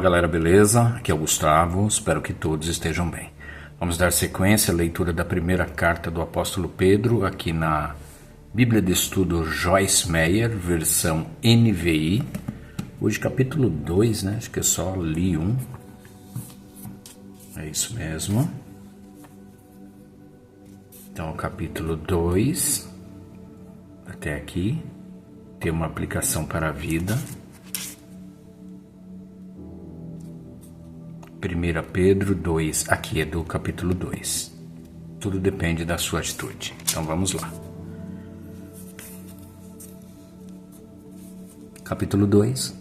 galera, beleza? Aqui é o Gustavo, espero que todos estejam bem. Vamos dar sequência à leitura da primeira carta do apóstolo Pedro, aqui na Bíblia de Estudo Joyce Meyer, versão NVI. Hoje capítulo 2, né? Acho que eu só li um. É isso mesmo. Então, capítulo 2, até aqui, tem uma aplicação para a vida. 1 Pedro 2, aqui é do capítulo 2. Tudo depende da sua atitude. Então vamos lá. Capítulo 2.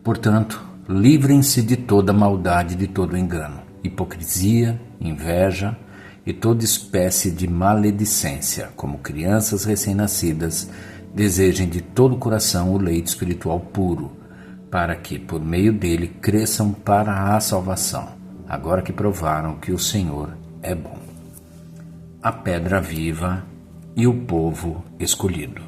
Portanto, livrem-se de toda maldade, de todo engano, hipocrisia, inveja e toda espécie de maledicência. Como crianças recém-nascidas, desejem de todo o coração o leite espiritual puro, para que, por meio dele, cresçam para a salvação, agora que provaram que o Senhor é bom. A pedra viva e o povo escolhido.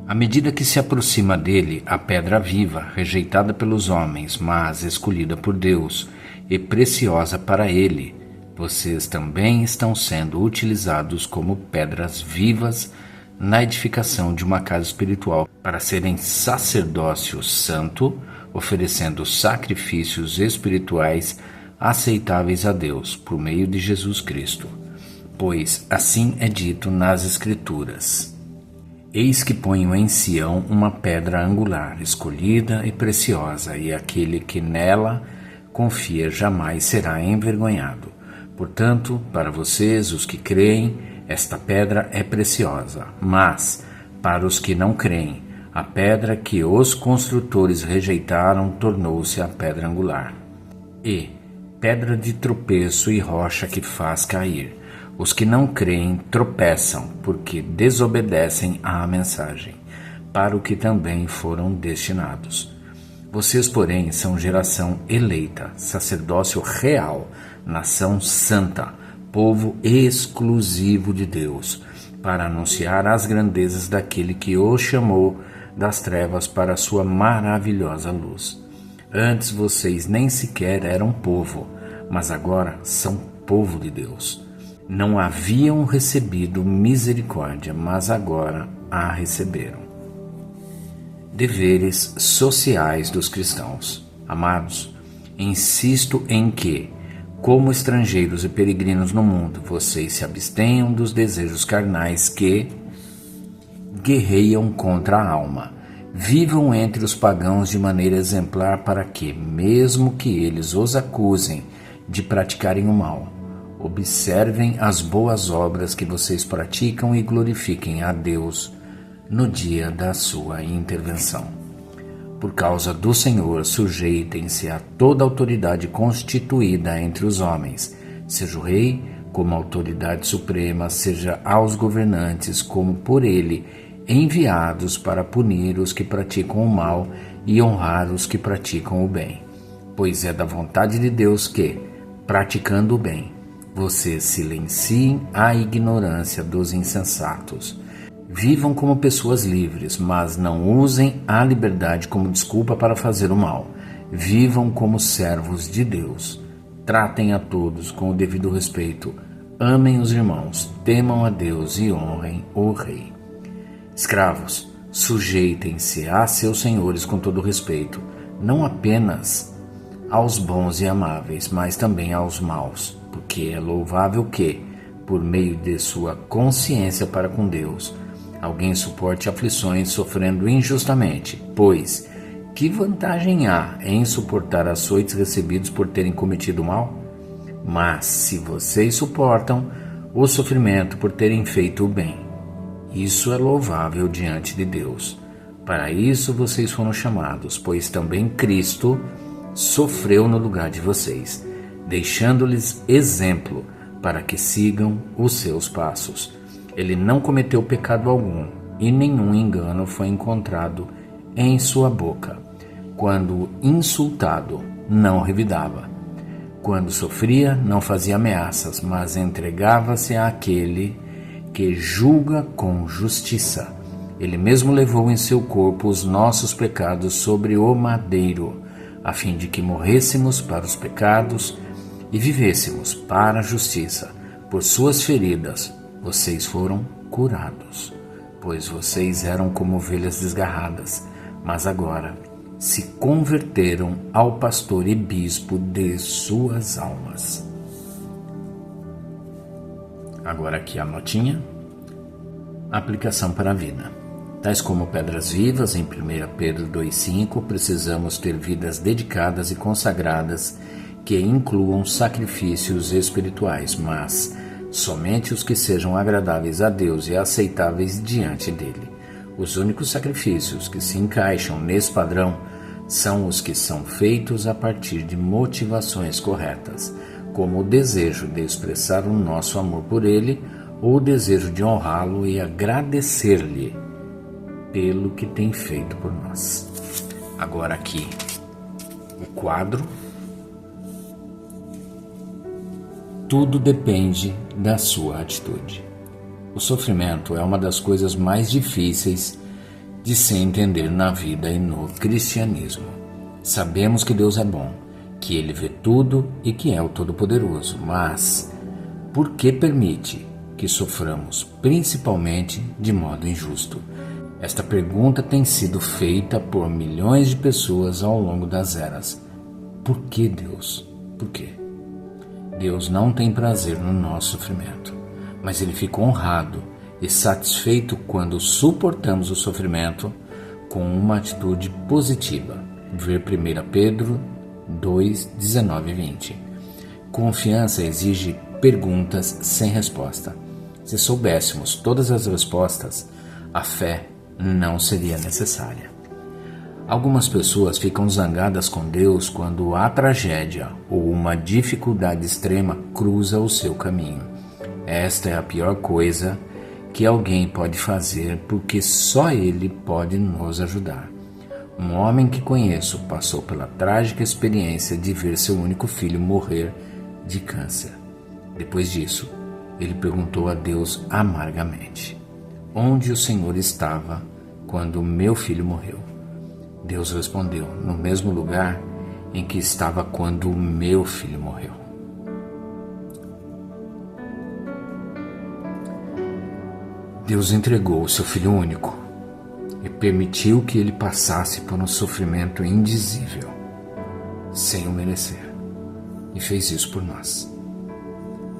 À medida que se aproxima dele, a pedra viva, rejeitada pelos homens, mas escolhida por Deus e preciosa para ele, vocês também estão sendo utilizados como pedras vivas na edificação de uma casa espiritual, para serem sacerdócio santo, oferecendo sacrifícios espirituais aceitáveis a Deus, por meio de Jesus Cristo. Pois assim é dito nas Escrituras: Eis que ponho em Sião uma pedra angular, escolhida e preciosa, e aquele que nela confia jamais será envergonhado. Portanto, para vocês, os que creem, esta pedra é preciosa, mas, para os que não creem, a pedra que os construtores rejeitaram tornou-se a pedra angular. E pedra de tropeço e rocha que faz cair. Os que não creem tropeçam, porque desobedecem à mensagem, para o que também foram destinados. Vocês, porém, são geração eleita, sacerdócio real, nação santa, povo exclusivo de Deus, para anunciar as grandezas daquele que os chamou das trevas para a sua maravilhosa luz. Antes vocês nem sequer eram povo, mas agora são povo de Deus. Não haviam recebido misericórdia, mas agora a receberam. Deveres sociais dos cristãos. Amados, insisto em que, como estrangeiros e peregrinos no mundo, vocês se abstenham dos desejos carnais que guerreiam contra a alma. Vivam entre os pagãos de maneira exemplar para que, mesmo que eles os acusem de praticarem o mal, observem as boas obras que vocês praticam e glorifiquem a Deus no dia da sua intervenção. Por causa do Senhor, sujeitem-se a toda autoridade constituída entre os homens, seja o rei como autoridade suprema, seja aos governantes como por ele enviados para punir os que praticam o mal e honrar os que praticam o bem. Pois é da vontade de Deus que, praticando o bem, vocês silenciem a ignorância dos insensatos. Vivam como pessoas livres, mas não usem a liberdade como desculpa para fazer o mal. Vivam como servos de Deus. Tratem a todos com o devido respeito. Amem os irmãos, temam a Deus e honrem o Rei. Escravos, sujeitem-se a seus senhores com todo respeito, não apenas aos bons e amáveis, mas também aos maus, porque é louvável que, por meio de sua consciência para com Deus, alguém suporte aflições sofrendo injustamente, pois que vantagem há em suportar açoites recebidos por terem cometido mal? Mas se vocês suportam o sofrimento por terem feito o bem, isso é louvável diante de Deus. Para isso vocês foram chamados, pois também Cristo sofreu no lugar de vocês, deixando-lhes exemplo para que sigam os seus passos. Ele não cometeu pecado algum, e nenhum engano foi encontrado em sua boca. Quando insultado, não revidava. Quando sofria, não fazia ameaças, mas entregava-se àquele que julga com justiça. Ele mesmo levou em seu corpo os nossos pecados sobre o madeiro, a fim de que morrêssemos para os pecados e vivêssemos para a justiça. Por suas feridas vocês foram curados, pois vocês eram como ovelhas desgarradas, mas agora se converteram ao pastor e bispo de suas almas. Agora aqui a notinha. Aplicação para a vida. Tais como pedras vivas, em 1 Pedro 2,5, precisamos ter vidas dedicadas e consagradas que incluam sacrifícios espirituais, mas somente os que sejam agradáveis a Deus e aceitáveis diante dele. Os únicos sacrifícios que se encaixam nesse padrão são os que são feitos a partir de motivações corretas, como o desejo de expressar o nosso amor por ele ou o desejo de honrá-lo e agradecer-lhe pelo que tem feito por nós. Agora aqui o quadro. Tudo depende da sua atitude. O sofrimento é uma das coisas mais difíceis de se entender na vida e no cristianismo. Sabemos que Deus é bom, que Ele vê tudo e que é o Todo-Poderoso, mas por que permite que soframos, principalmente de modo injusto? Esta pergunta tem sido feita por milhões de pessoas ao longo das eras. Por que Deus? Por quê? Deus não tem prazer no nosso sofrimento, mas Ele fica honrado e satisfeito quando suportamos o sofrimento com uma atitude positiva. Ver 1 Pedro 2, 19 e 20. Confiança exige perguntas sem resposta. Se soubéssemos todas as respostas, a fé não seria necessária. Algumas pessoas ficam zangadas com Deus quando a tragédia ou uma dificuldade extrema cruza o seu caminho. Esta é a pior coisa que alguém pode fazer, porque só Ele pode nos ajudar. Um homem que conheço passou pela trágica experiência de ver seu único filho morrer de câncer. Depois disso, ele perguntou a Deus amargamente: onde o Senhor estava quando meu filho morreu? Deus respondeu: no mesmo lugar em que estava quando o meu filho morreu. Deus entregou o seu filho único e permitiu que ele passasse por um sofrimento indizível, sem o merecer, e fez isso por nós.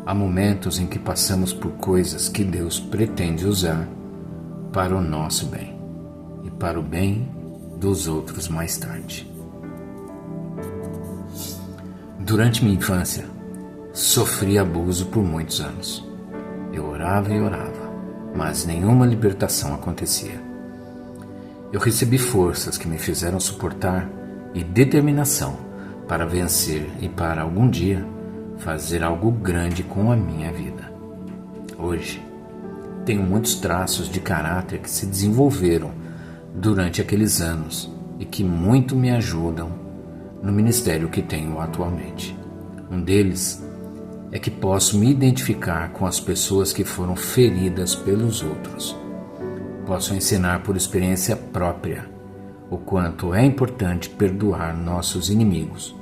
Há momentos em que passamos por coisas que Deus pretende usar para o nosso bem e para o bem dos outros mais tarde. Durante minha infância, sofri abuso por muitos anos. Eu orava e orava, mas nenhuma libertação acontecia. Eu recebi forças que me fizeram suportar e determinação para vencer e para algum dia fazer algo grande com a minha vida. Hoje, tenho muitos traços de caráter que se desenvolveram durante aqueles anos e que muito me ajudam no ministério que tenho atualmente. Um deles é que posso me identificar com as pessoas que foram feridas pelos outros. Posso ensinar por experiência própria o quanto é importante perdoar nossos inimigos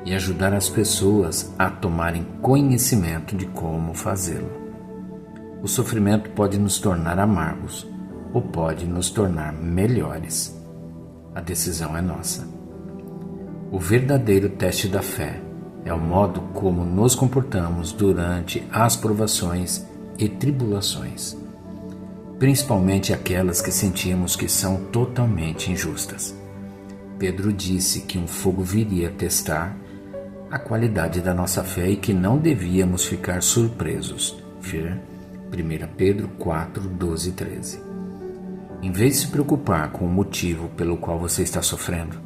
e ajudar as pessoas a tomarem conhecimento de como fazê-lo. O sofrimento pode nos tornar amargos ou pode nos tornar melhores. A decisão é nossa. O verdadeiro teste da fé é o modo como nos comportamos durante as provações e tribulações, principalmente aquelas que sentimos que são totalmente injustas. Pedro disse que um fogo viria testar a qualidade da nossa fé e que não devíamos ficar surpresos. Ver 1 Pedro 4, 12 e 13. Em vez de se preocupar com o motivo pelo qual você está sofrendo,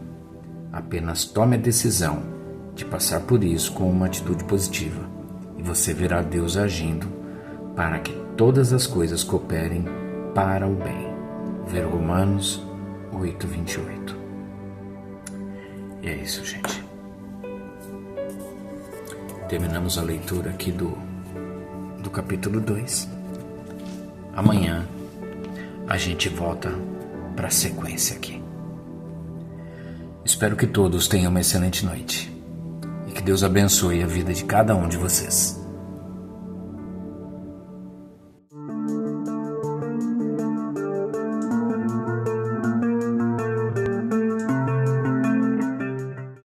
apenas tome a decisão de passar por isso com uma atitude positiva e você verá Deus agindo para que todas as coisas cooperem para o bem. Ver Romanos 8, 28. E é isso, gente. Terminamos a leitura aqui do capítulo 2. Amanhã a gente volta para a sequência aqui. Espero que todos tenham uma excelente noite e que Deus abençoe a vida de cada um de vocês.